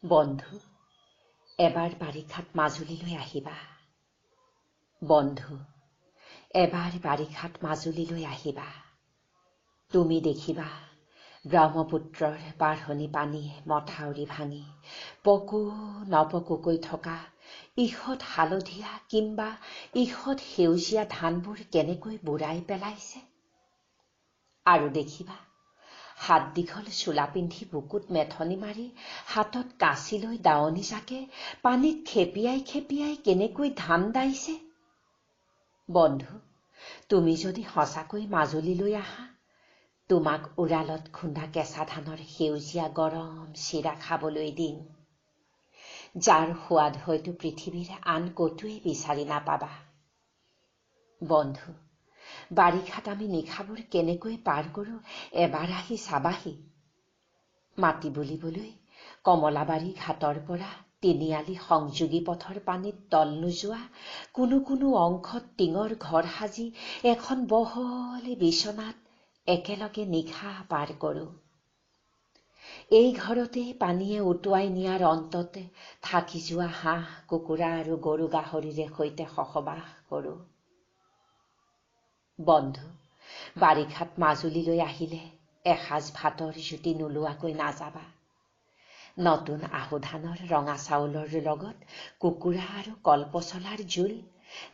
বন্ধু, এবাৰ বাৰিষাত মাজুলীলৈ আহিবা। বন্ধু, এবাৰ বাৰিষাত মাজুলীলৈ আহিবা। তুমি দেখিবা ব্ৰহ্মপুত্ৰৰ বাঢ়নি পানীয়ে মথাউৰি ভাঙি পকো নপকোকৈ থকা ইহঁত হালধীয়া কিম্বা ইহঁত সেউজীয়া ধানবোৰ কেনেকৈ বুৰাই পেলাইছে। আৰু দেখিবা হাত দীঘল চোলা পিন্ধি বুকুত মেথনি মাৰি হাতত কাঁচি লৈ দাৱনী জাকে পানীত খেপিয়াই খেপিয়াই কেনেকৈ ধান দাইছে। বন্ধু, তুমি যদি সঁচাকৈ মাজুলীলৈ আহা, তোমাক উৰালত খুন্দা কেঁচা ধানৰ সেউজীয়া গৰম চিৰা খাবলৈ দিম, যাৰ সোৱাদ হয়তো পৃথিৱীৰ আন কতোৱেই বিচাৰি নাপাবা। বন্ধু, বাৰিষাত আমি নিশাবোৰ কেনেকৈ পাৰ কৰো এবাৰ আহি চাবাহি। মাটি বুলিবলৈ কমলাবাৰী ঘাটৰ পৰা তিনিআলি সংযোগী পথৰ পানীত তল নোযোৱা কোনো অংশত টিঙৰ ঘৰ সাজি এখন বহল বিচনাত একেলগে নিশা পাৰ কৰো। এই ঘৰতে পানীয়ে উটুৱাই নিয়াৰ অন্ততে থাকি যোৱা হাঁহ কুকুৰা আৰু গৰু গাহৰিৰে সৈতে সহবাস কৰো। বন্ধু, বাৰিষাত মাজুলীলৈ আহিলে এসাঁজ ভাতৰ জুতি নোলোৱাকৈ নাযাবা। নতুন আহু ধানৰ ৰঙা চাউলৰ লগত কুকুৰা আৰু কলপচলাৰ জোল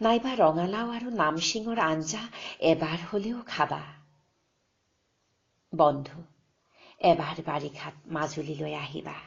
নাইবা ৰঙালাও আৰু নামচিঙৰ আঞ্জা এবাৰ হলেও খাবা। বন্ধু, এবাৰ বাৰিষাত মাজুলীলৈ আহিবা।